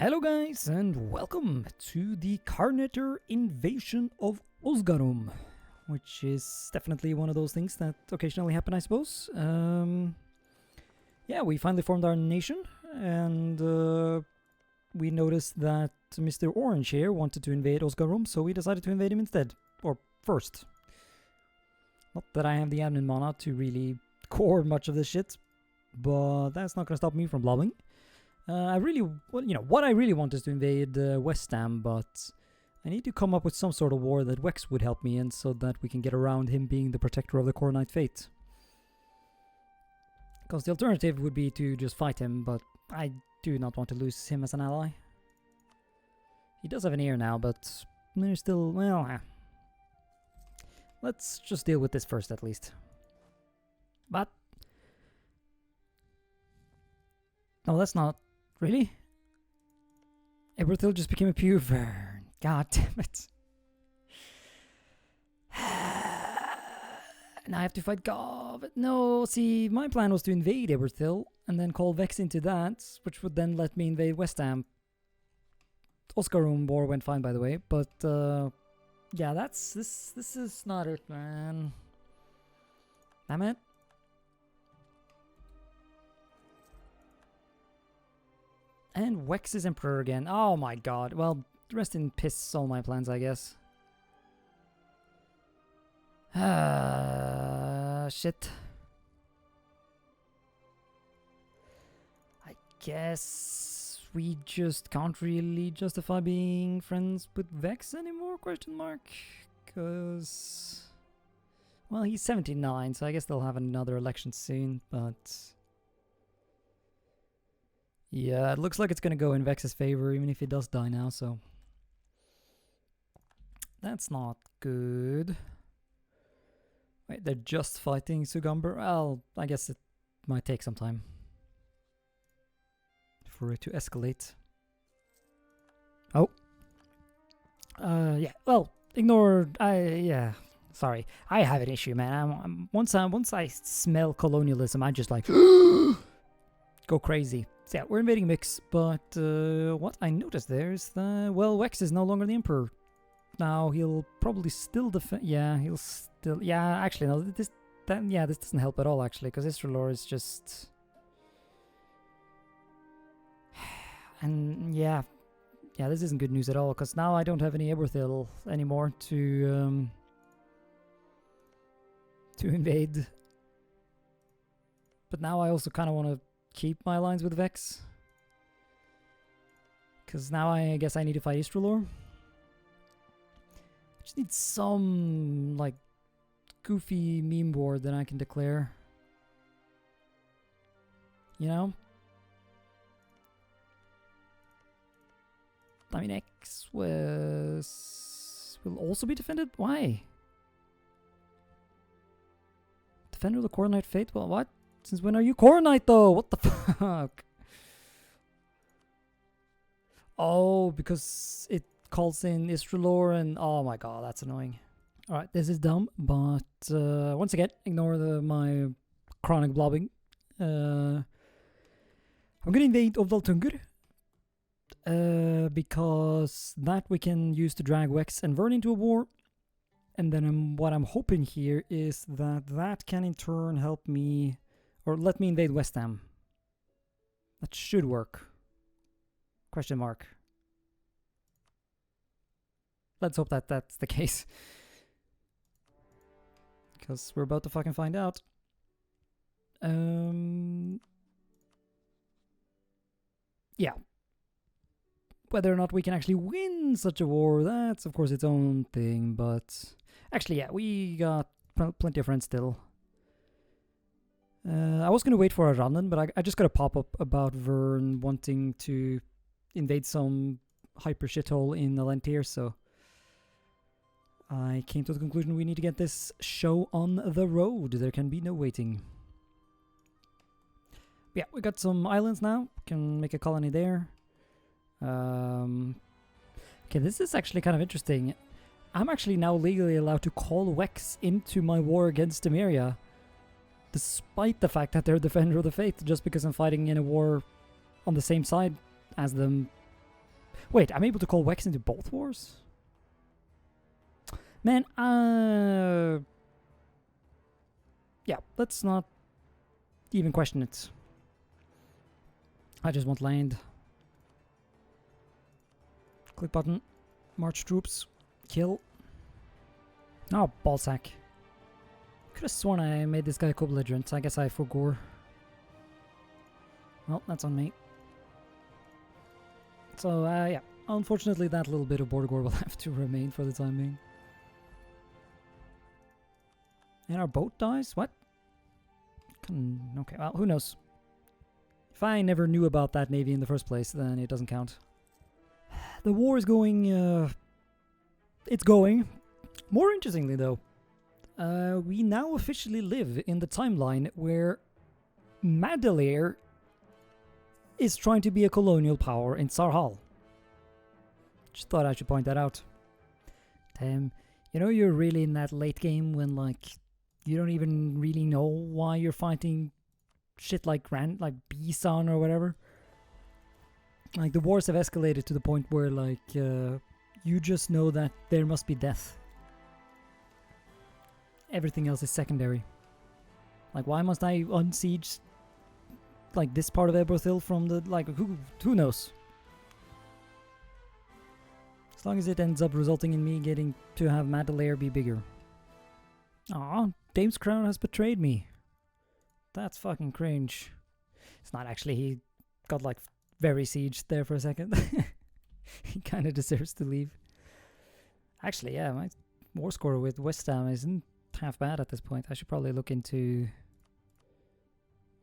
Hello guys and welcome to the Carnator invasion of Osgarum, which is definitely one of those things that occasionally happen, I suppose. Yeah, we finally formed our nation and we noticed that Mr. Orange here wanted to invade Osgarum, so we decided to invade him instead, or first. Not that I have the admin mana to really core much of this shit, but that's not gonna stop me from blobbing. What I really want is to invade West Ham, but I need to come up with some sort of war that Wex would help me in so that we can get around him being the protector of the Coronite Fate. Because the alternative would be to just fight him, but I do not want to lose him as an ally. He does have an ear now, but there's still, let's just deal with this first at least. But no, that's not. Really? Eberthil just became a puver. God damn it. And I have to fight Gov. No, see, my plan was to invade Eberthil and then call Vex into that, which would then let me invade West Ham. Osgarum war went fine, by the way, but yeah, this is not it, man. Damn it. And Wex is Emperor again. Oh my god. Well, rest in piss all my plans, I guess. Shit. I guess we just can't really justify being friends with Vex anymore, question mark? Cause, well, he's 79, so I guess they'll have another election soon, but yeah, it looks like it's gonna go in Vex's favor, even if he does die now, so that's not good. Wait, they're just fighting Sugumber? Well, I guess it might take some time for it to escalate. Oh. Yeah, well, ignore, yeah, sorry. I have an issue, man. Once I smell colonialism, I just like go crazy. So yeah, we're invading Mix, but what I noticed there is that, well, Wex is no longer the Emperor. Now he'll probably still defend. Yeah, he'll still. Yeah, actually, no. This doesn't help at all, actually, because Istrelor is just. And yeah, this isn't good news at all, because now I don't have any Eberthil anymore to invade. But now I also kind of want to keep my lines with Vex, because now I guess I need to fight Istrelor. I just need some like goofy meme board that I can declare, you know. I mean, X will also be defended. Why? Defender of the Coronite Fate? Well, what? Since when are you Coronite though? What the fuck? Oh, because it calls in Istrelor and oh my god, that's annoying. Alright, this is dumb, but once again, ignore my chronic blobbing. I'm gonna invade Ovdaltungur because that we can use to drag Wex and Vern into a war. And then what I'm hoping here is that can in turn help me, or let me invade West Ham. That should work. Question mark. Let's hope that that's the case. Because we're about to fucking find out. Yeah. Whether or not we can actually win such a war, that's of course its own thing, but actually, yeah, we got plenty of friends still. I was going to wait for a Rannan, but I just got a pop-up about Vern wanting to invade some hyper shithole in Alentir, so I came to the conclusion we need to get this show on the road. There can be no waiting. Yeah, we got some islands now. Can make a colony there. Okay, this is actually kind of interesting. I'm actually now legally allowed to call Wex into my war against Temeria, despite the fact that they're Defender of the Faith, just because I'm fighting in a war on the same side as them Wait, I'm able to call Wex into both wars? Man, yeah, let's not even question it. I just want land. Click button. March troops. Kill. Oh, ballsack. Could have sworn I made this guy co-belligerent. I guess I forgore. Well, that's on me. So, yeah. Unfortunately, that little bit of border gore will have to remain for the time being. And our boat dies? What? Okay, well, who knows? If I never knew about that navy in the first place, then it doesn't count. The war is going, it's going. More interestingly, though, we now officially live in the timeline where Madelair is trying to be a colonial power in Sarhal. Just thought I should point that out. You know, you're really in that late game when, like, you don't even really know why you're fighting shit like Bison or whatever. Like, the wars have escalated to the point where, like, you just know that there must be death. Everything else is secondary. Like, why must I unsiege, like, this part of Eberthil from the, like, who knows? As long as it ends up resulting in me getting to have Madelair be bigger. Aw, Dame's Crown has betrayed me. That's fucking cringe. It's not actually, he got, like, very sieged there for a second. He kind of deserves to leave. Actually, yeah, my war score with West Ham isn't half bad at this point. I should probably look into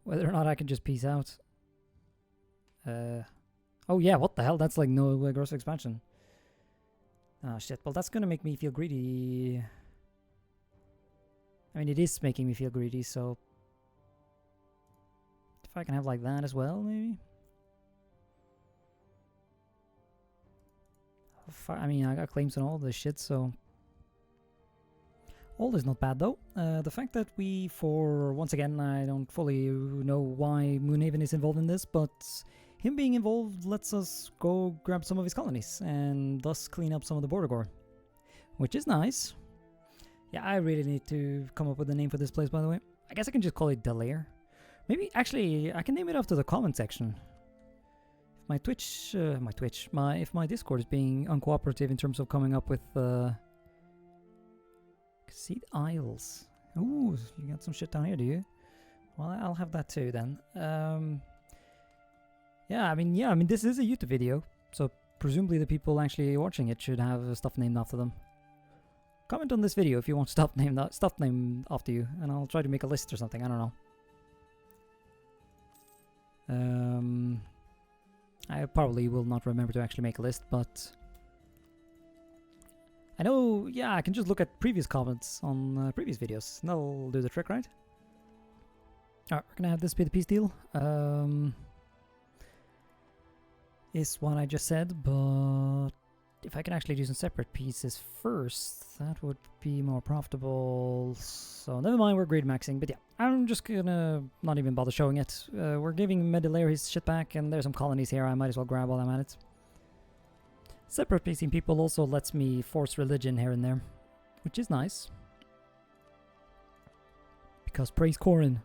whether or not I can just peace out. Oh yeah, what the hell? That's like no gross expansion. Oh shit, well that's gonna make me feel greedy. I mean, it is making me feel greedy, so if I can have like that as well, maybe? I mean, I got claims on all this shit, so all is not bad though. The fact that we, once again, I don't fully know why Moonhaven is involved in this, but him being involved lets us go grab some of his colonies and thus clean up some of the border gore, which is nice. Yeah, I really need to come up with a name for this place, by the way. I guess I can just call it Delair. Maybe, actually, I can name it after the comment section. If my Discord is being uncooperative in terms of coming up with Concede Isles. Ooh, you got some shit down here, do you? Well, I'll have that too then. Yeah, I mean, this is a YouTube video, so presumably the people actually watching it should have stuff named after them. Comment on this video if you want stuff named after you, and I'll try to make a list or something. I don't know. I probably will not remember to actually make a list, but I know, yeah, I can just look at previous comments on previous videos, and that'll do the trick, right? Alright, we're gonna have this be the peace deal. Is what I just said, but if I can actually do some separate pieces first, that would be more profitable. So never mind, we're grade maxing, but yeah, I'm just gonna not even bother showing it. We're giving Medelair his shit back, and there's some colonies here I might as well grab while I'm at it. Separate piecing people also lets me force religion here and there, which is nice. Because praise Corin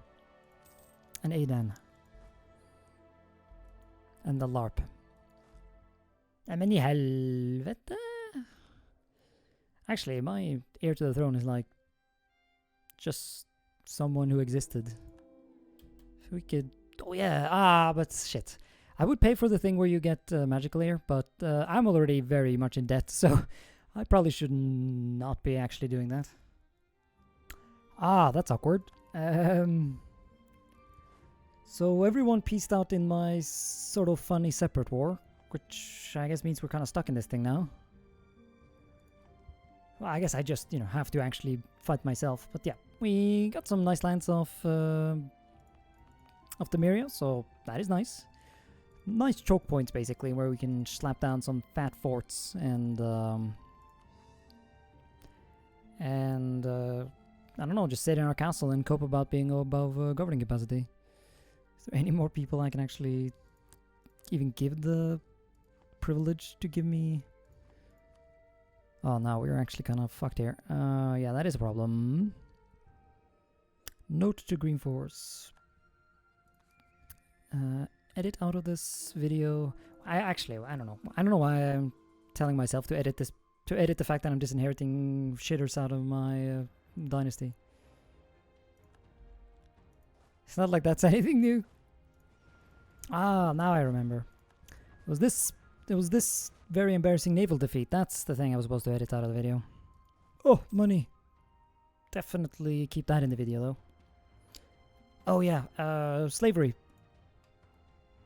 and Aidan and the LARP. Men I helvete. Actually, my heir to the throne is like just someone who existed. If we could, oh yeah, but shit. I would pay for the thing where you get magical heir, but I'm already very much in debt, so I probably should not be actually doing that. Ah, that's awkward. So everyone pieced out in my sort of funny separate war, which I guess means we're kind of stuck in this thing now. Well, I guess I just, have to actually fight myself. But yeah, we got some nice lands off the Mirio, so that is nice. Nice choke points, basically, where we can slap down some fat forts and I don't know, just sit in our castle and cope about being above governing capacity. Is there any more people I can actually even give the privilege to give me... Oh, no, we're actually kind of fucked here. Yeah, that is a problem. Note to Green Force. Edit out of this video. I don't know. I don't know why I'm telling myself to edit this, to edit the fact that I'm disinheriting shitters out of my dynasty. It's not like that's anything new. Ah, now I remember. It was this very embarrassing naval defeat. That's the thing I was supposed to edit out of the video. Oh, money. Definitely keep that in the video though. Oh yeah, slavery.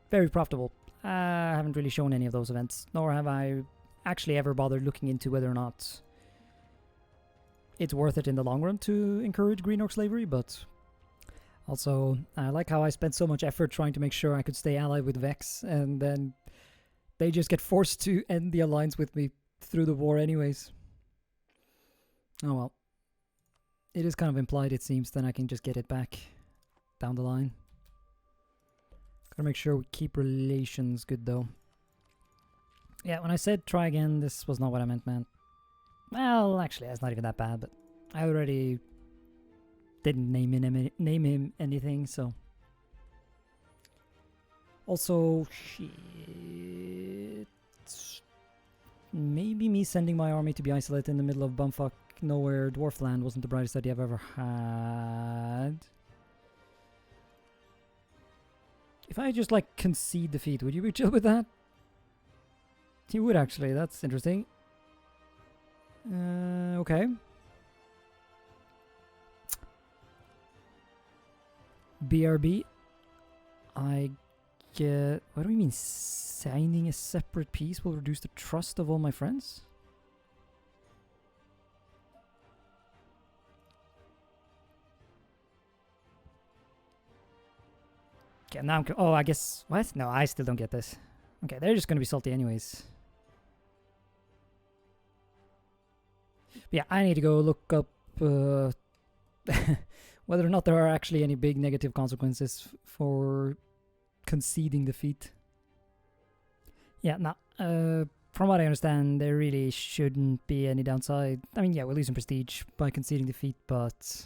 Very profitable. I haven't really shown any of those events, nor have I actually ever bothered looking into whether or not it's worth it in the long run to encourage green orc slavery, but also I like how I spent so much effort trying to make sure I could stay allied with Vex, and then they just get forced to end the alliance with me through the war anyways. Oh well. It is kind of implied, it seems, then I can just get it back down the line. Gotta make sure we keep relations good though. Yeah, when I said try again, this was not what I meant, man. Well, actually, that's not even that bad, but I already didn't name him anything, so. Also, shit. Maybe me sending my army to be isolated in the middle of bumfuck nowhere Dwarfland wasn't the brightest idea I've ever had. If I just like concede defeat, would you be chill with that? You would actually, that's interesting. Okay. BRB. I get... What do we mean? Signing a separate peace will reduce the trust of all my friends? Okay, now I'm... Oh, I guess... What? No, I still don't get this. Okay, they're just gonna be salty anyways. But yeah, I need to go look up whether or not there are actually any big negative consequences for conceding defeat. Yeah, no, from what I understand, there really shouldn't be any downside. I mean, yeah, we're losing prestige by conceding defeat, but...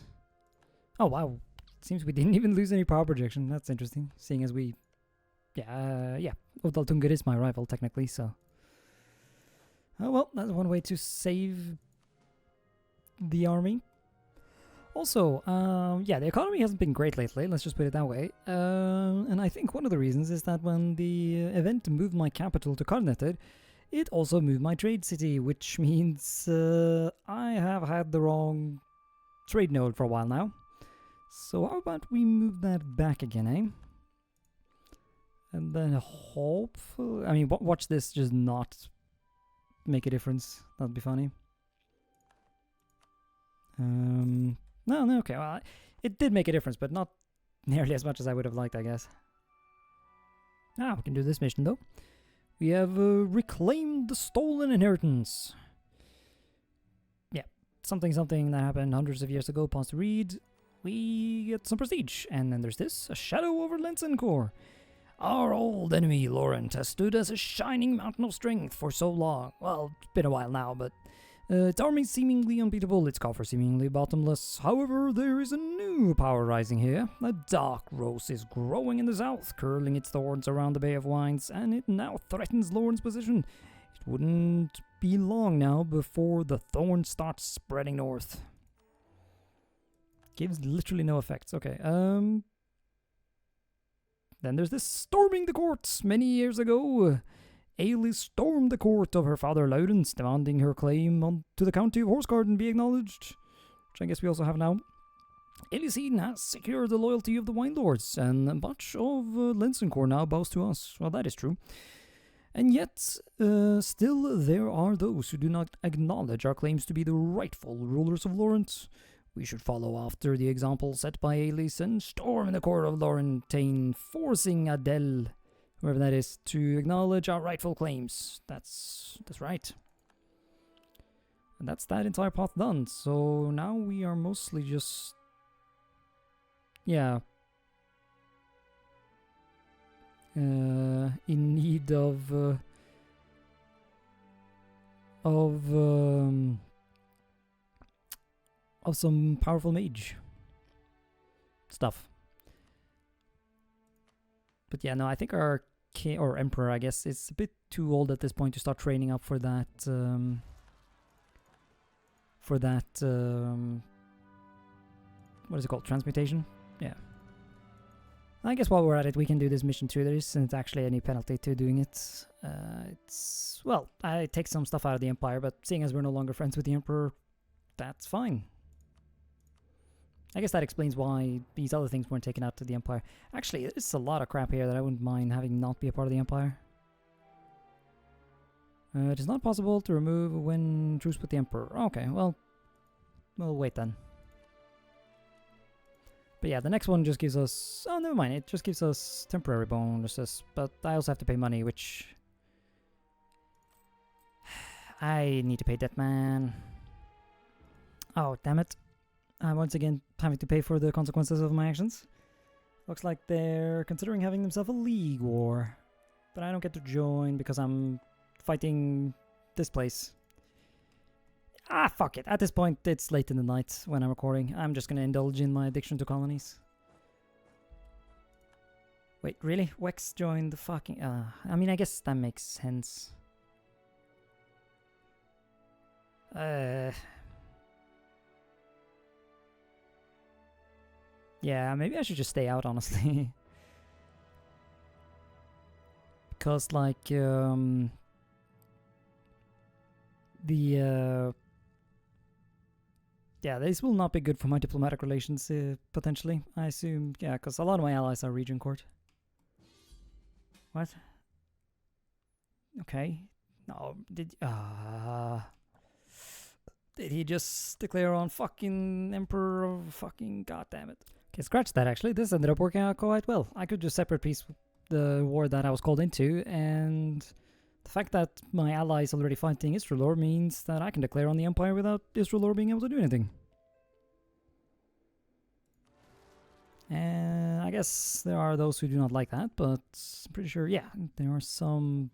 Oh, wow. Seems we didn't even lose any power projection. That's interesting, seeing as we... Yeah, Udaltungur is my rival, technically, so... Oh, well, that's one way to save the army. Also, yeah, the economy hasn't been great lately, let's just put it that way. And I think one of the reasons is that when the event moved my capital to Karneted, it also moved my trade city, which means I have had the wrong trade node for a while now. So how about we move that back again, eh? And then hopefully... I mean, watch this just not make a difference. That'd be funny. No, okay, well, it did make a difference, but not nearly as much as I would have liked, I guess. Ah, we can do this mission, though. We have reclaimed the stolen inheritance. Yeah, something that happened hundreds of years ago, pause to read. We get some prestige, and then there's this, a shadow over Lensenkor. Our old enemy, Laurent, has stood as a shining mountain of strength for so long. Well, it's been a while now, but... its army seemingly unbeatable, its coffer seemingly bottomless. However, there is a new power rising here. A dark rose is growing in the south, curling its thorns around the Bay of Wines, and it now threatens Lauren's position. It wouldn't be long now before the thorn starts spreading north. Gives literally no effects. Okay, then there's this storming the courts many years ago. Eilísin stormed the court of her father Laurens, demanding her claim to the county of Horsegarden be acknowledged, which I guess we also have now. Eilísin has secured the loyalty of the Wine Lords, and much of Lensenkor now bows to us. Well, that is true. And yet, still there are those who do not acknowledge our claims to be the rightful rulers of Laurent. We should follow after the example set by Eilísin and storm the court of Laurentane, forcing Adel, whoever that is, to acknowledge our rightful claims. That's right. And that's that entire path done. So now we are mostly just... yeah. In need of of some powerful mage stuff. But yeah, no, I think our king or emperor, I guess, is a bit too old at this point to start training up for that. What is it called? Transmutation? Yeah. I guess while we're at it, we can do this mission too. There isn't actually any penalty to doing it. Well, I take some stuff out of the Empire, but seeing as we're no longer friends with the Emperor, that's fine. I guess that explains why these other things weren't taken out to the Empire. Actually, it's a lot of crap here that I wouldn't mind having not be a part of the Empire. It is not possible to remove when truce with the Emperor. Okay, well, we'll wait then. But yeah, the next one just gives us... Oh, never mind. It just gives us temporary bonuses. But I also have to pay money, which... I need to pay that, man. Oh, damn it. Once again, having to pay for the consequences of my actions. Looks like they're considering having themselves a league war. But I don't get to join because I'm fighting this place. Ah, fuck it. At this point, it's late in the night when I'm recording. I'm just gonna indulge in my addiction to colonies. Wait, really? Wex joined the fucking... I mean, I guess that makes sense. Yeah, maybe I should just stay out, honestly. Because, like, yeah, this will not be good for my diplomatic relations, potentially, I assume. Yeah, because a lot of my allies are region court. What? Okay. No, did he just declare on fucking Emperor of fucking goddammit? Okay, scratch that actually. This ended up working out quite well. I could just separate piece the war that I was called into, and the fact that my ally is already fighting Israelor means that I can declare on the Empire without Israelor being able to do anything. And I guess there are those who do not like that, but I'm pretty sure, yeah, there are some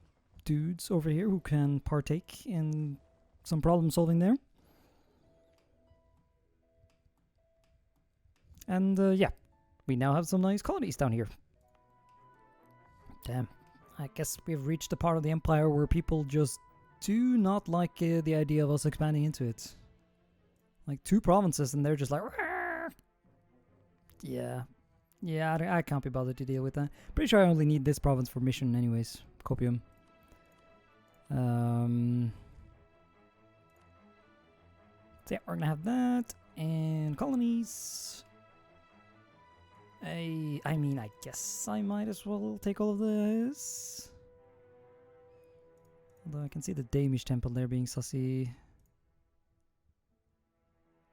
dudes over here who can partake in some problem solving there. And yeah, we now have some nice colonies down here. Damn. I guess we've reached the part of the Empire where people just do not like the idea of us expanding into it. Like 2 provinces and they're just like... Rawr! Yeah. Yeah, I can't be bothered to deal with that. Pretty sure I only need this province for mission anyways. Copium. So yeah, we're gonna have that. And colonies... I mean, I guess I might as well take all of this. Although I can see the Damish temple there being sussy.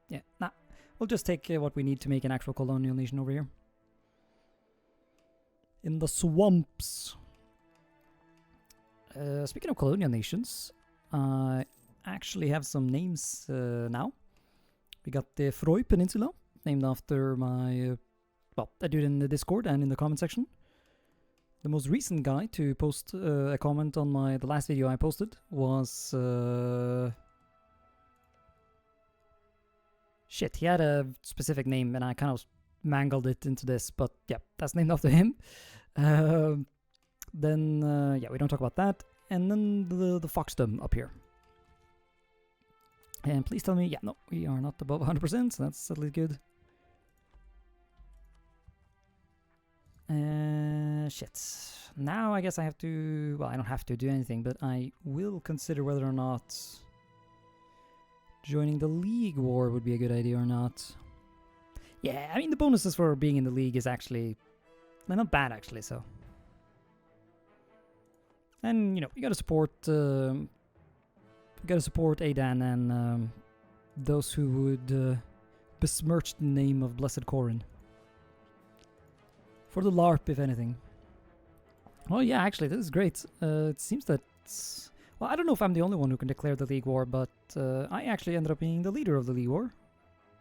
Yeah, nah. We'll just take what we need to make an actual colonial nation over here. In the swamps. Speaking of colonial nations, I actually have some names now. We got the Freud Peninsula, named after my... well, I do it in the Discord and in the comment section. The most recent guy to post a comment on the last video I posted was... shit, he had a specific name and I kind of mangled it into this, but yeah, that's named after him. Then, yeah, we don't talk about that. And then the Foxdom up here. And please tell me, yeah, no, we are not above 100%, so that's at least good. Shit. Now I guess I have to... well, I don't have to do anything, but I will consider whether or not joining the League War would be a good idea or not. Yeah, I mean, the bonuses for being in the League is actually... they're not bad, actually, so... and, you know, you gotta support... Adan and those who would besmirch the name of Blessed Corin. For the LARP, if anything. Oh yeah, actually, this is great. It seems that... well, I don't know if I'm the only one who can declare the League War, but I actually ended up being the leader of the League War.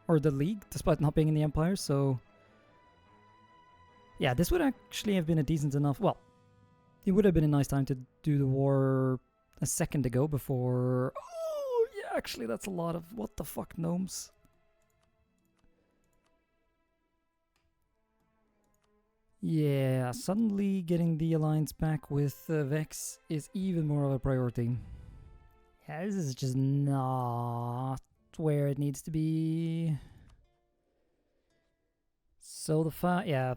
Or the League, despite not being in the Empire, so... yeah, this would actually have been a decent enough... well, it would have been a nice time to do the war a second ago before... Actually, that's a lot of what the fuck gnomes. Yeah, suddenly getting the alliance back with Vex is even more of a priority. Yeah, this is just not where it needs to be. So yeah,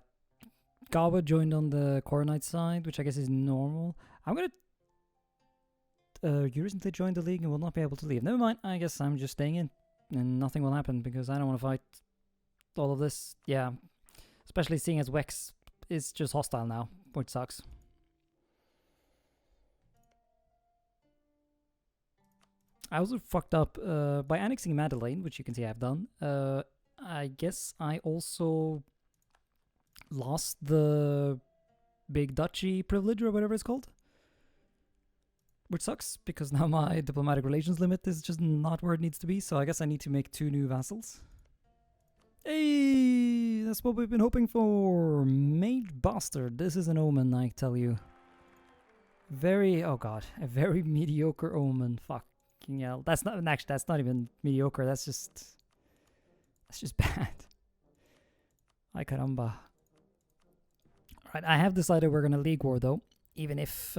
Gawa joined on the Coronite side, which I guess is normal. I'm gonna you recently joined the league and will not be able to leave. Never mind, I guess I'm just staying in and nothing will happen because I don't want to fight all of this. Yeah, especially seeing as Vex is just hostile now, which sucks. I also fucked up by annexing Madeleine, which you can see I've done. I guess I also lost the big duchy privilege or whatever it's called. Which sucks, because now my diplomatic relations limit is just not where it needs to be, so I guess I need to make 2 new vassals. Hey, that's what we've been hoping for. Mage Bastard, this is an omen, I tell you. Oh god, a very mediocre omen. Fucking hell. That's not even mediocre, that's just bad. Ay caramba. Alright, I have decided we're gonna League War though, even if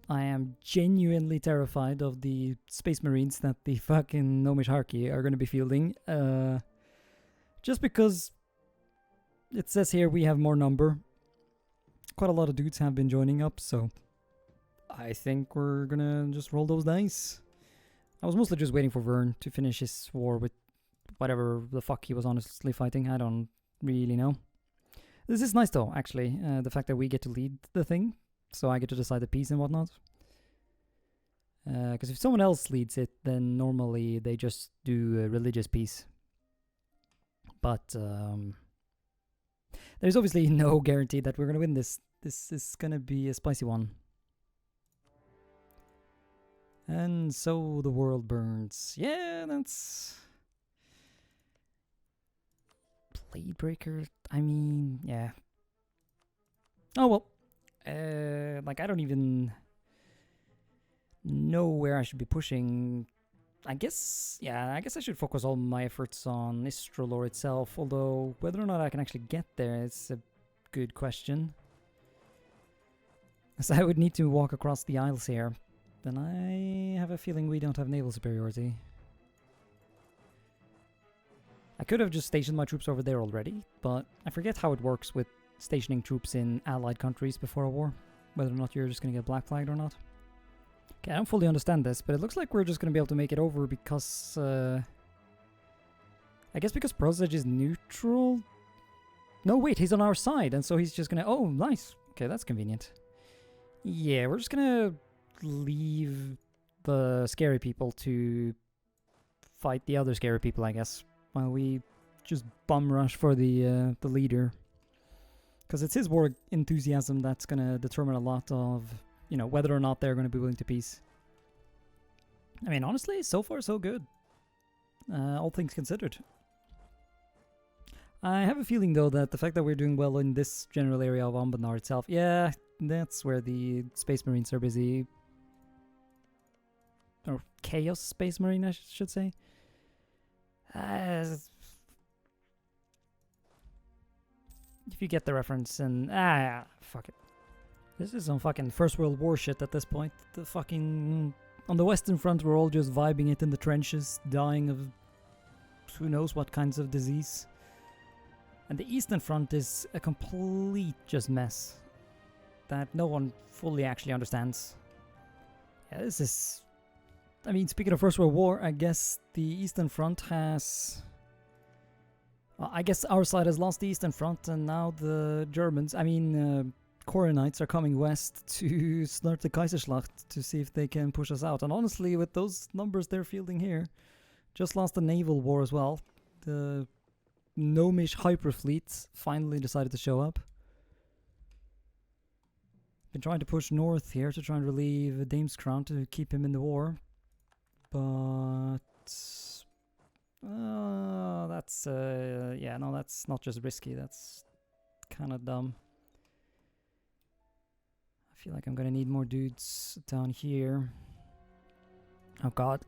I am genuinely terrified of the Space Marines that the fucking Gnomish Hierarchy are gonna be fielding. Just because it says here we have more number. Quite a lot of dudes have been joining up, so I think we're gonna just roll those dice. I was mostly just waiting for Vern to finish his war with whatever the fuck he was honestly fighting. I don't really know. This is nice though, actually, the fact that we get to lead the thing, so I get to decide the peace and whatnot. Because if someone else leads it, then normally they just do a religious peace. But there's obviously no guarantee that we're gonna win this. This is gonna be a spicy one. And so the world burns. Yeah, that's... Bladebreaker, I mean, yeah. Oh well. Like, I don't even know where I should be pushing. I guess I should focus all my efforts on Istrolor itself, although whether or not I can actually get there is a good question. As I would need to walk across the Isles here. Then I have a feeling we don't have naval superiority. I could have just stationed my troops over there already, but I forget how it works with stationing troops in allied countries before a war. Whether or not you're just gonna get black flagged or not. Okay, I don't fully understand this, but it looks like we're just gonna be able to make it over because... I guess because Prosage is neutral? No, wait, he's on our side, and so he's just gonna... Oh, nice. Okay, that's convenient. Yeah, we're just gonna leave the scary people to fight the other scary people, I guess, while we just bum rush for the leader. Because it's his war enthusiasm that's gonna determine a lot of, you know, whether or not they're gonna be willing to peace. I mean, honestly, so far so good. All things considered. I have a feeling though that the fact that we're doing well in this general area of Anbennar itself, yeah, that's where the Space Marines are busy. Or Chaos Space Marine, I should say. If you get the reference, and fuck it. This is some fucking First World War shit at this point. The fucking... On the Western Front, we're all just vibing it in the trenches, dying of who knows what kinds of disease. And the Eastern Front is a complete just mess that no one fully actually understands. Yeah, this is... I mean, speaking of First World War, I guess the Eastern Front has... I guess our side has lost the Eastern Front, and now the Germans, Coronites are coming west to start the Kaiserschlacht to see if they can push us out. And honestly, with those numbers they're fielding here, just lost the naval war as well. The Gnomish Hyperfleet finally decided to show up. Been trying to push north here to try and relieve Damescrown to keep him in the war. But... that's... yeah, no, that's not just risky, that's kind of dumb. I feel like I'm gonna need more dudes down here. Oh god.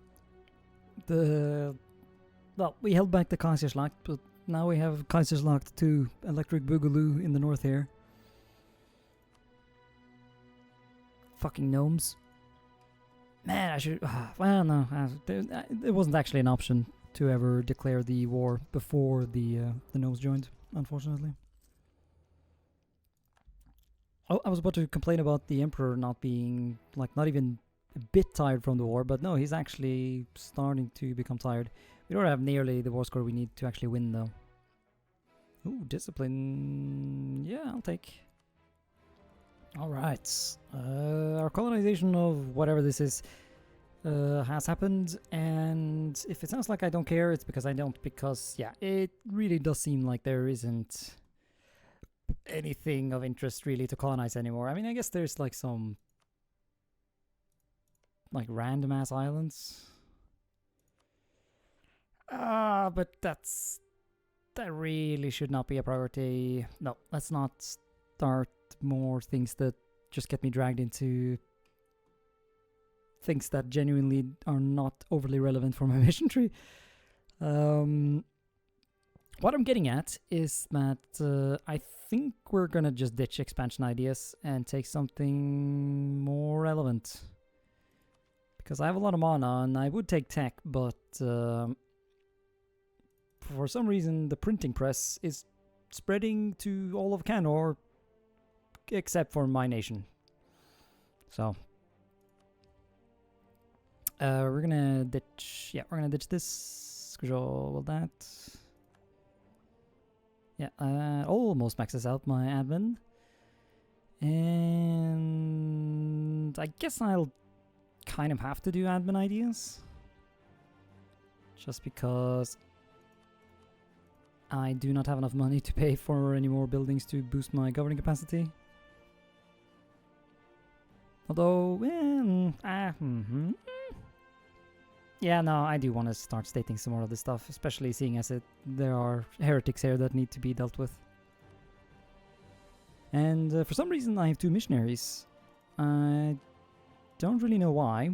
Well, we held back the Kaiserslacht, but now we have Kaiserslacht 2, Electric Boogaloo in the north here. Fucking gnomes. Man, I should... well, no. It wasn't actually an option to ever declare the war before the gnomes joined, unfortunately. Oh, I was about to complain about the Emperor not being, like, not even a bit tired from the war, but no, he's actually starting to become tired. We don't have nearly the war score we need to actually win, though. Ooh, discipline... yeah, I'll take. Alright. Our colonization of whatever this is has happened, and if it sounds like I don't care, it's because I don't, because, yeah, it really does seem like there isn't anything of interest really to colonize anymore. I mean, I guess there's like some like random ass islands. But that really should not be a priority. No, let's not start more things that just get me dragged into things that genuinely are not overly relevant for my mission tree. What I'm getting at is that I think we're gonna just ditch expansion ideas and take something more relevant. Because I have a lot of mana and I would take tech, but for some reason the printing press is spreading to all of Canor except for my nation. So we're gonna ditch this. Control that. Yeah, almost maxes out my admin. And I guess I'll kind of have to do admin ideas. Just because I do not have enough money to pay for any more buildings to boost my governing capacity. Although, yeah, no, I do want to start stating some more of this stuff, especially seeing as there are heretics here that need to be dealt with. And for some reason I have 2 missionaries. I don't really know why.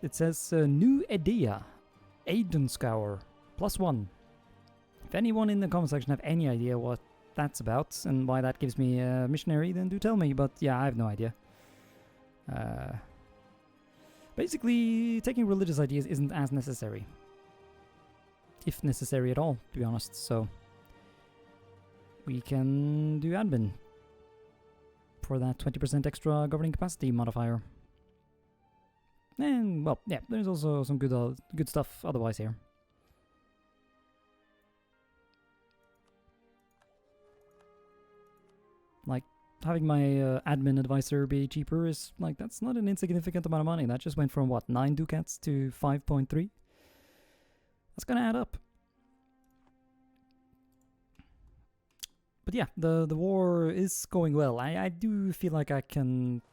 It says New Edea, Aidenskower, +1. If anyone in the comment section have any idea what that's about and why that gives me a missionary, then do tell me, but yeah, I have no idea. Basically, taking religious ideas isn't as necessary. If necessary at all, to be honest, so we can do admin for that 20% extra governing capacity modifier. And, well, yeah, there's also some good stuff otherwise here. Like, having my admin advisor be cheaper is, like, that's not an insignificant amount of money. That just went from, what, 9 ducats to 5.3? That's gonna add up. But yeah, the war is going well. I do feel like I can...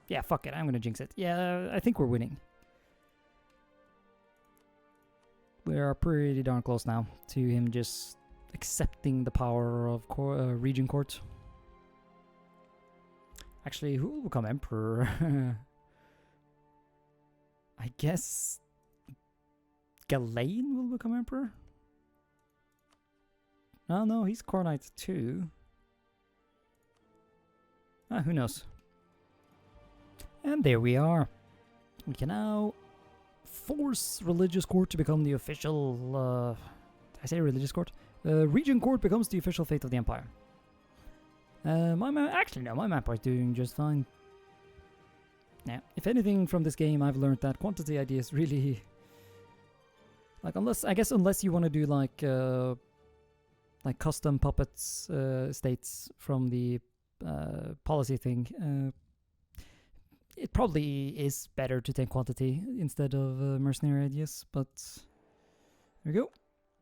yeah, fuck it, I'm gonna jinx it. Yeah, I think we're winning. We are pretty darn close now to him just accepting the power of Region Court. Actually, who will become Emperor? I guess Galen will become Emperor? Oh no, he's Core Knight too. Who knows? And there we are. We can now force Religious Court to become the official... did I say Religious Court? Region Court becomes the official fate of the Empire. Actually, no, my map is doing just fine. Yeah, if anything from this game, I've learned that quantity ideas really... like, unless you want to do like custom puppets states from the policy thing, it probably is better to take quantity instead of mercenary ideas, but there we go.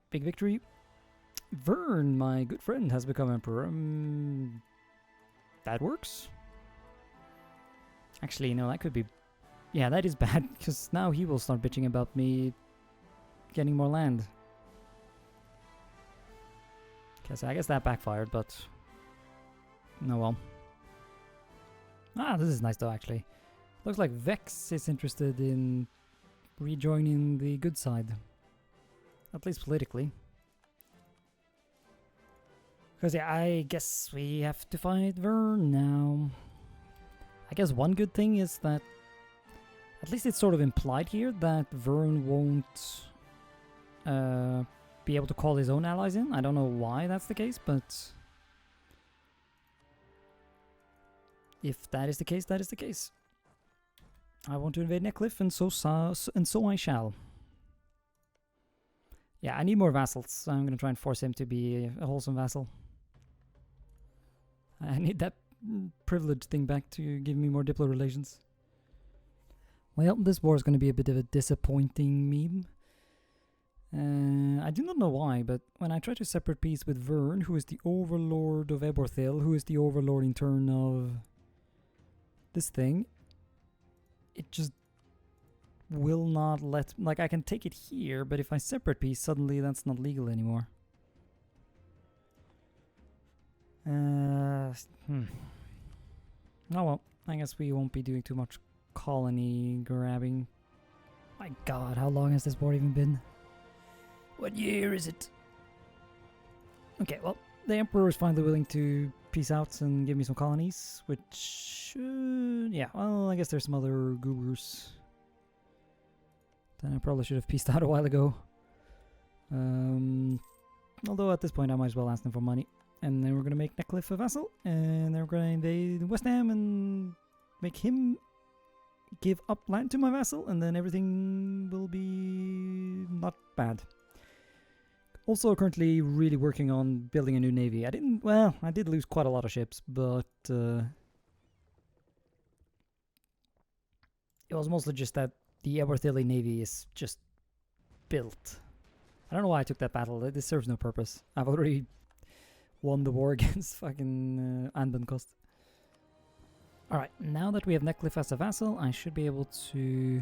Big victory. Vern, my good friend, has become Emperor. That works. Actually, no, that could be... yeah, that is bad, because now he will start bitching about me getting more land. Okay, so I guess that backfired, but... no, well. Ah, this is nice though, actually. Looks like Vex is interested in rejoining the good side. At least politically. Because yeah, I guess we have to fight Vern now. I guess one good thing is that at least it's sort of implied here that Vern won't be able to call his own allies in. I don't know why that's the case, but if that is the case, that is the case. I want to invade Neckcliff, and so I shall. Yeah, I need more vassals. I'm gonna try and force him to be a wholesome vassal. I need that privilege thing back to give me more Diplo relations. Well, this war is going to be a bit of a disappointing meme. I do not know why, but when I try to separate peace with Vern, who is the overlord of Eborthil, who is the overlord in turn of this thing, it just will not let... Like, I can take it here, but if I separate peace, suddenly that's not legal anymore. Oh well, I guess we won't be doing too much colony grabbing. My god, how long has this war even been? What year is it? Okay, well, the Emperor is finally willing to peace out and give me some colonies, which... yeah, well, I guess there's some other goobers that I probably should have peaced out a while ago. Although at this point I might as well ask them for money. And then we're going to make Neckcliff a vassal, and then we're going to invade West Ham and make him give up land to my vassal, and then everything will be not bad. Also currently really working on building a new navy. I did lose quite a lot of ships, but it was mostly just that the Eborthili navy is just built. I don't know why I took that battle. This serves no purpose. I've already won the war against fucking Anbennar. Alright, now that we have Neckcliff as a vassal, I should be able to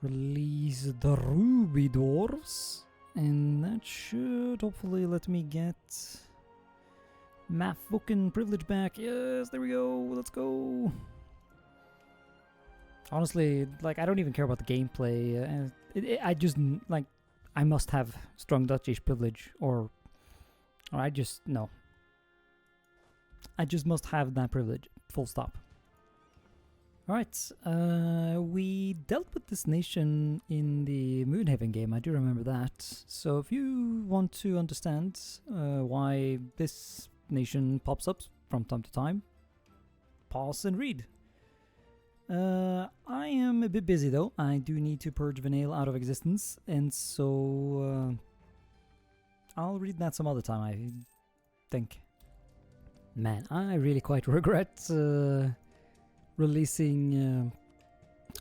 release the Ruby Dwarves, and that should hopefully let me get my fucking privilege back. Yes, there we go, let's go. Honestly, like, I don't even care about the gameplay. I just, like, I must have strong Dutchish privilege, or I just, no. I just must have that privilege, full stop. Alright, we dealt with this nation in the Moonhaven game, I do remember that. So if you want to understand why this nation pops up from time to time, pause and read. I am a bit busy though. I do need to purge Vanale out of existence, and so I'll read that some other time, I think. Man, I really quite regret releasing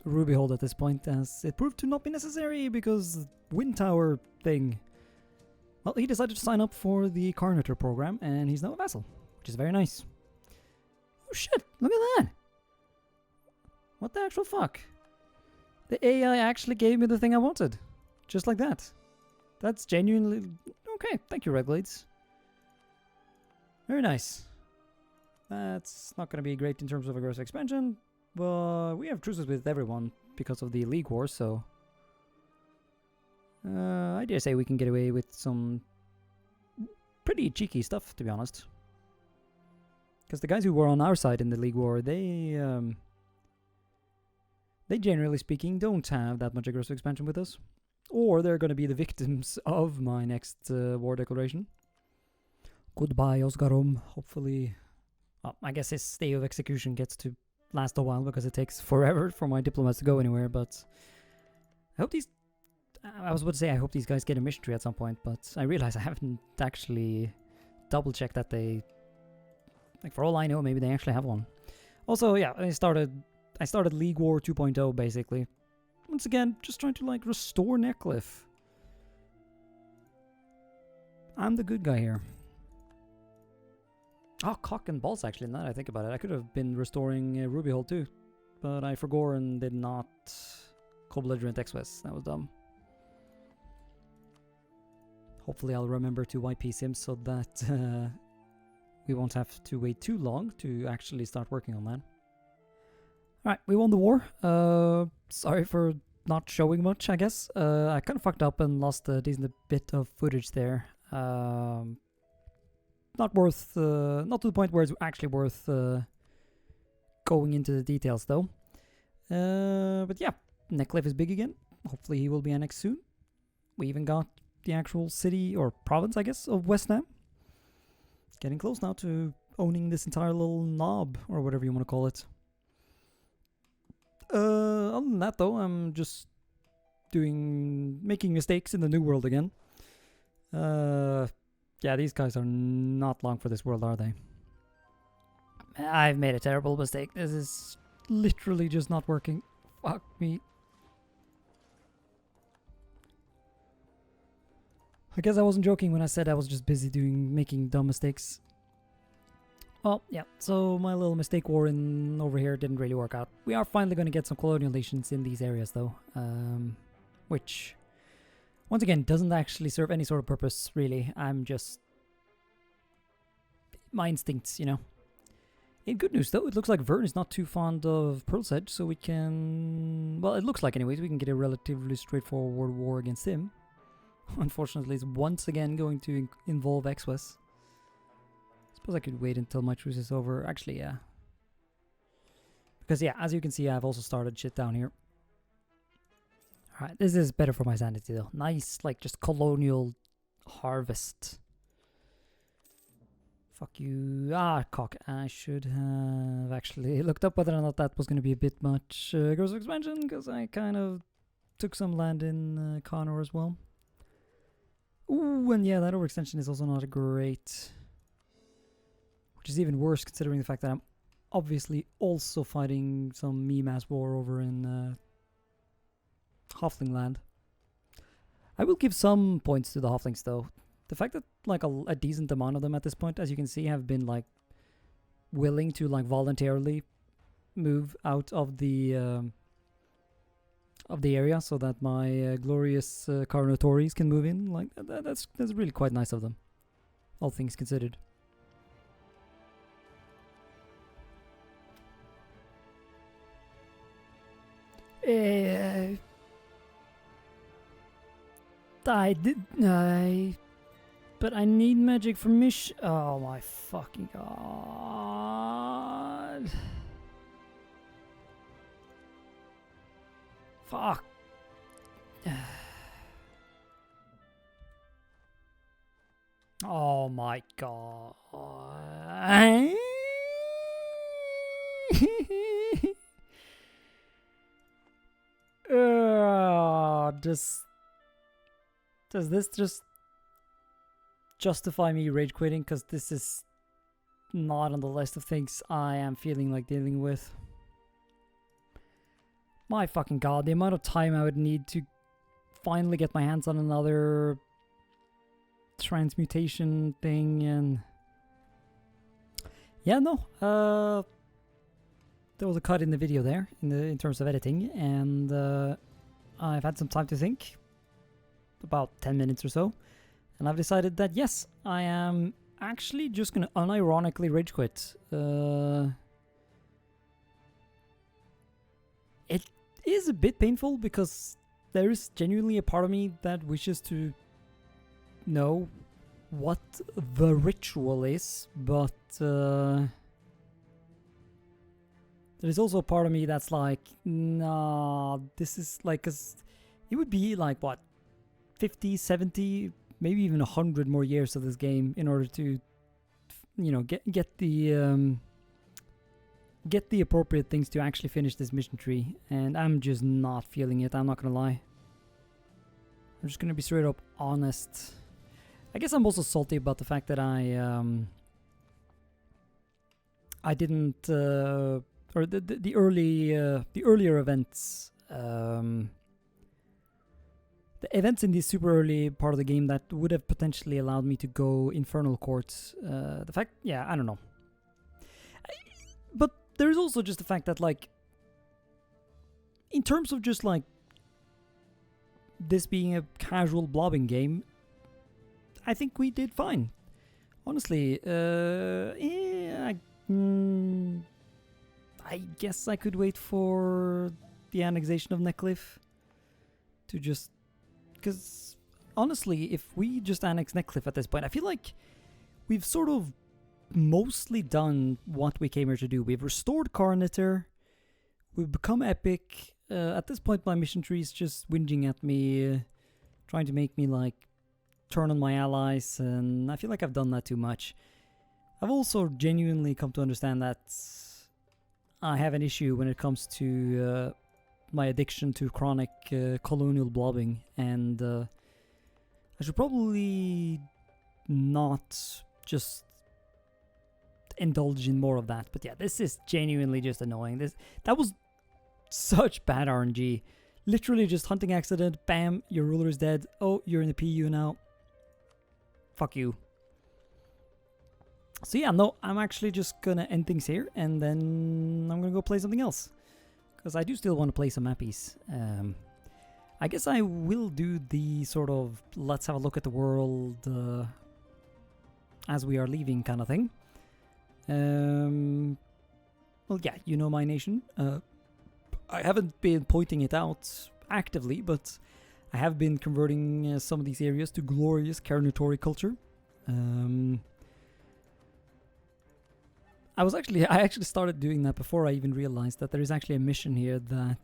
Rubyhold at this point, as it proved to not be necessary because Wind Tower thing. Well, he decided to sign up for the Carnator program, and he's now a vassal, which is very nice. Oh shit, look at that! What the actual fuck? The AI actually gave me the thing I wanted. Just like that. That's genuinely... Okay, thank you, Redglades. Very nice. That's not going to be great in terms of aggressive expansion, but we have truces with everyone because of the League War, so... I dare say we can get away with some pretty cheeky stuff, to be honest. Because the guys who were on our side in the League War, they generally speaking don't have that much aggressive expansion with us. Or they're going to be the victims of my next war declaration. Goodbye, Osgarum. Hopefully... Well, I guess his stay of execution gets to last a while because it takes forever for my diplomats to go anywhere, but... I hope these... I was about to say I hope these guys get a mission tree at some point, but I realize I haven't actually double-checked that they... Like, for all I know, maybe they actually have one. Also, yeah, I started League War 2.0, basically. Once again, just trying to, like, restore Neckcliff. I'm the good guy here. Oh, cock and balls, actually, now that I think about it. I could have been restoring Rubyhold too, but I forgot and did not co-belligerent X-West. That was dumb. Hopefully I'll remember to YP Sims so that we won't have to wait too long to actually start working on that. Alright, we won the war. Sorry for not showing much, I guess. I kind of fucked up and lost a decent bit of footage there. Not to the point where it's actually worth going into the details, though. But yeah, Necklif is big again. Hopefully he will be annexed soon. We even got the actual city, or province, I guess, of Westnam. Getting close now to owning this entire little knob, or whatever you want to call it. Other than that, though, I'm just making mistakes in the new world again. Yeah, these guys are not long for this world, are they? I've made a terrible mistake. This is literally just not working. Fuck me. I guess I wasn't joking when I said I was just busy making dumb mistakes. Well, yeah, so my little mistake war over here didn't really work out. We are finally going to get some colonial nations in these areas, though. Which, once again, doesn't actually serve any sort of purpose, really. I'm just... my instincts, you know. In good news, though, it looks like Vern is not too fond of Pearl's Edge, so we can... well, it looks like anyways, we can get a relatively straightforward war against him. Unfortunately, it's once again going to involve Exwes. Suppose I could wait until my truce is over. Actually, yeah. Because, yeah, as you can see, I've also started shit down here. Alright, this is better for my sanity, though. Nice, like, just colonial harvest. Fuck you. Ah, cock. I should have actually looked up whether or not that was going to be a bit much gross expansion, because I kind of took some land in Connor as well. Ooh, and yeah, that overextension is also not great. Which is even worse considering the fact that I'm obviously also fighting some mass war over in Halfling land. I will give some points to the Halflings, though. The fact that like a decent amount of them at this point, as you can see, have been like willing to like voluntarily move out of the area so that my glorious Carnotauri's can move in. Like that's really quite nice of them, all things considered. But I need magic for Mish. Oh my fucking god. Fuck. Oh my god. Does this just justify me rage quitting? Because this is not on the list of things I am feeling like dealing with. My fucking god, the amount of time I would need to finally get my hands on another transmutation thing, and yeah, no, there was a cut in the video there in terms of editing, and I've had some time to think, about 10 minutes or so, and I've decided that yes, I am actually just gonna unironically rage quit. It is a bit painful because there is genuinely a part of me that wishes to know what the ritual is, but there is also a part of me that's like, nah, this is like, 'cause it would be like, what, 50, 70, maybe even 100 more years of this game in order to, you know, get the appropriate things to actually finish this mission tree, and I'm just not feeling it, I'm not gonna lie. I'm just gonna be straight up honest. I guess I'm also salty about the fact that I didn't, or the earlier events, the events in the super early part of the game that would have potentially allowed me to go Infernal Courts. The fact, yeah, I don't know. But there's also just the fact that, like, in terms of just like this being a casual blobbing game, I think we did fine. Honestly, yeah, I guess I could wait for the annexation of Necklif. to just... Because, honestly, if we just annex Neckcliff at this point, I feel like we've sort of mostly done what we came here to do. We've restored Carniter. We've become epic. At this point, my mission tree is just whinging at me, trying to make me, like, turn on my allies, and I feel like I've done that too much. I've also genuinely come to understand that I have an issue when it comes to my addiction to chronic colonial blobbing, and I should probably not just indulge in more of that. But yeah, this is genuinely just annoying. That was such bad RNG. Literally just hunting accident, bam, your ruler is dead. Oh, you're in the PU now. Fuck you. So yeah, no, I'm actually just gonna end things here, and then I'm gonna go play something else. Because I do still want to play some mappies. I guess I will do the sort of let's have a look at the world as we are leaving kind of thing. Well, yeah, you know my nation. I haven't been pointing it out actively, but I have been converting some of these areas to glorious Carnotauri culture. I actually started doing that before I even realized that there is actually a mission here that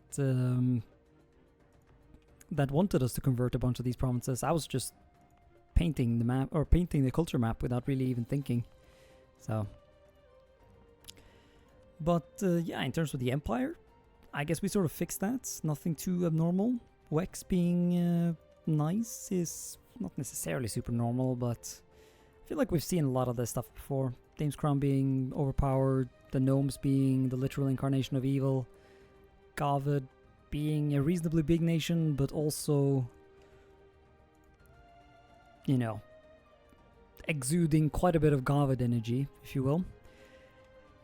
that wanted us to convert a bunch of these provinces. I was just painting the map, or painting the culture map, without really even thinking. So, but yeah, in terms of the Empire, I guess we sort of fixed that. Nothing too abnormal. Wex being nice is not necessarily super normal, but I feel like we've seen a lot of this stuff before. Dame's Crown being overpowered, the gnomes being the literal incarnation of evil, Gavid being a reasonably big nation, but also, you know, exuding quite a bit of Gavid energy, if you will.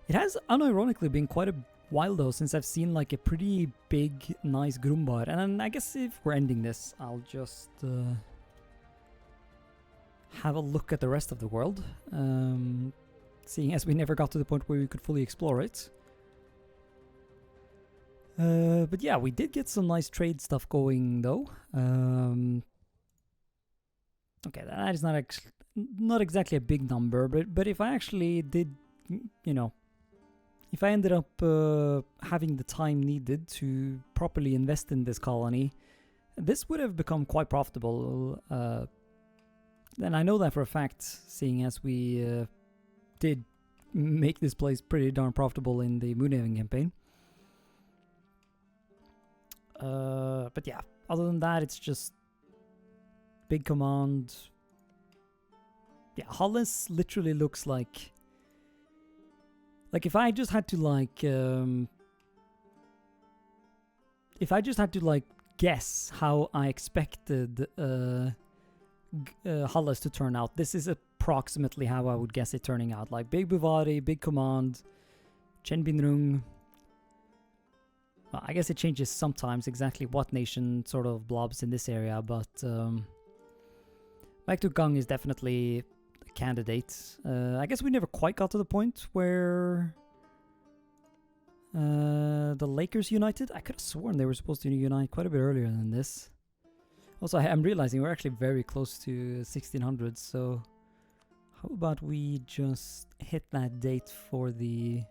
It has unironically been quite a while though since I've seen like a pretty big, nice Grumbar, and then I guess if we're ending this, I'll just have a look at the rest of the world. Seeing as we never got to the point where we could fully explore it. But yeah, we did get some nice trade stuff going though. Okay, that is not exactly a big number, but if I actually did, you know, if I ended up having the time needed to properly invest in this colony, this would have become quite profitable. And I know that for a fact, seeing as we did make this place pretty darn profitable in the Moonhaven campaign. But yeah, other than that, it's just big command. Yeah, Hollis literally looks like if I just had to guess how I expected Hollis to turn out, this is approximately how I would guess it turning out. Like big Buvari, big command, Chen Binrung. Well, I guess it changes sometimes exactly what nation sort of blobs in this area, but Baek Gang is definitely a candidate. I guess we never quite got to the point where the Lakers united. I could have sworn they were supposed to unite quite a bit earlier than this. Also, I'm realizing we're actually very close to 1600, so how about we just hit that date for the...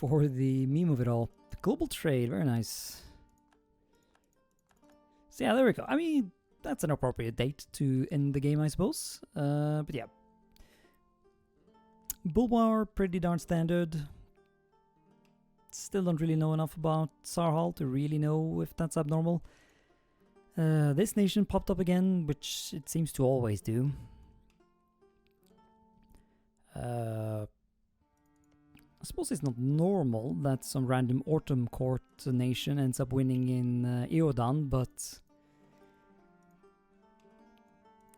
meme of it all. The global trade, very nice. So yeah, there we go. I mean, that's an appropriate date to end the game, I suppose. But yeah. Bulbar, pretty darn standard. Still don't really know enough about Sarhal to really know if that's abnormal. This nation popped up again, which it seems to always do. I suppose it's not normal that some random Autumn Court nation ends up winning in Eodan, but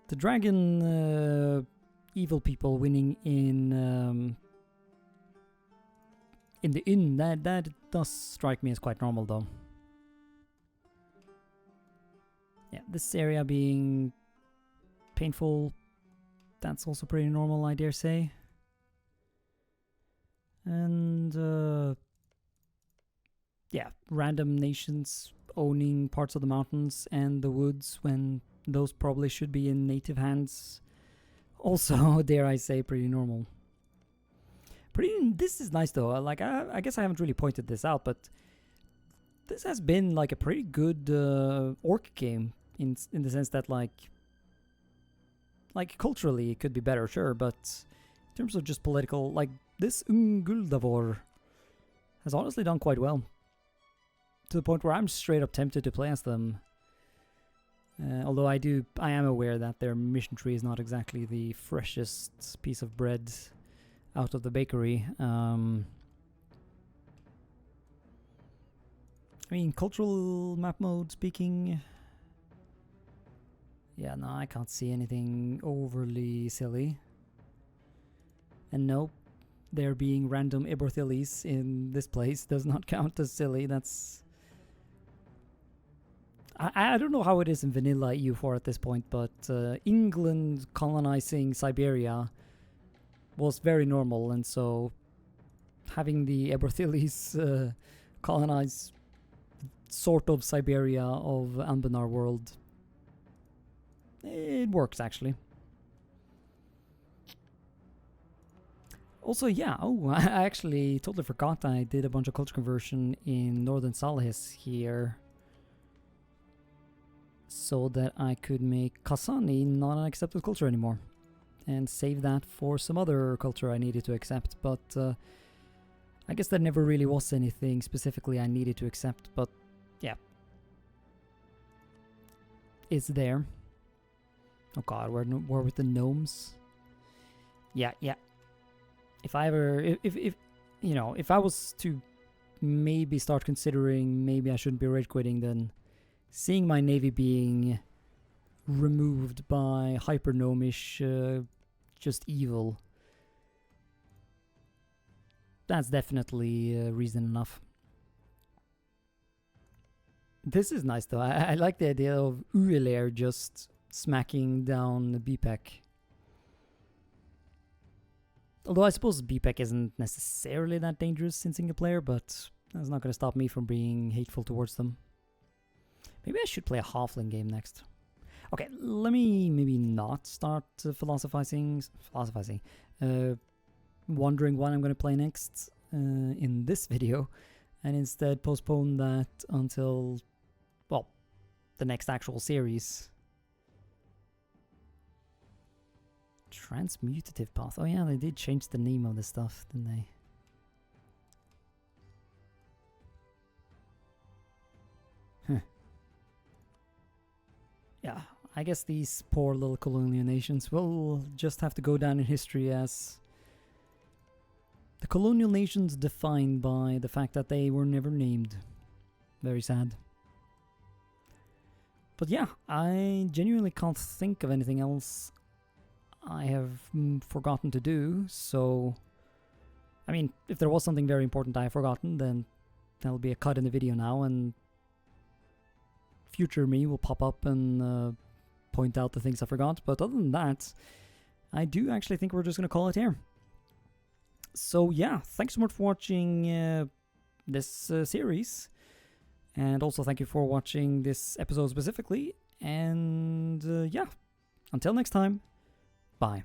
the dragon evil people winning in the inn, that does strike me as quite normal though. Yeah, this area being painful, that's also pretty normal, I dare say. And yeah, random nations owning parts of the mountains and the woods when those probably should be in native hands. Also, dare I say, pretty normal. This is nice though. Like I guess I haven't really pointed this out, but this has been like a pretty good orc game in the sense that like culturally it could be better, sure, but in terms of just political, like this Unguldavor has honestly done quite well. To the point where I'm straight up tempted to play as them. Although I am aware that their mission tree is not exactly the freshest piece of bread out of the bakery. I mean, cultural map mode speaking. Yeah, no, I can't see anything overly silly. And nope, there being random Iborthilis in this place does not count as silly. That's... I don't know how it is in vanilla EU4 at this point, but England colonizing Siberia was very normal, and so having the Eborthilis colonize sort of Siberia of Anbennar world, it works actually. Also, yeah, I actually totally forgot I did a bunch of culture conversion in Northern Salahis here, so that I could make Kasani not an accepted culture anymore, and save that for some other culture I needed to accept, but I guess there never really was anything specifically I needed to accept, but yeah. It's there. Oh god, we're with the gnomes. Yeah. If I ever, if you know, if I was to maybe start considering maybe I shouldn't be rage quitting, then seeing my navy being removed by hyper gnomish just evil, that's definitely reason enough. This is nice though. I like the idea of Uelair just smacking down BPEC. Although I suppose BPEC isn't necessarily that dangerous in single player, but that's not going to stop me from being hateful towards them. Maybe I should play a halfling game next. Okay, let me maybe not start philosophizing, wondering what I'm going to play next in this video, and instead postpone that until, well, the next actual series. Transmutative path. Oh yeah, they did change the name of this stuff, didn't they? Yeah, I guess these poor little colonial nations will just have to go down in history as the colonial nations defined by the fact that they were never named. Very sad. But yeah, I genuinely can't think of anything else I have forgotten to do, so I mean, if there was something very important I have forgotten, then that'll be a cut in the video now, and future me will pop up and point out the things I forgot. But other than that, I do actually think we're just going to call it here. So yeah, thanks so much for watching this series, and also thank you for watching this episode specifically, and yeah, until next time, bye.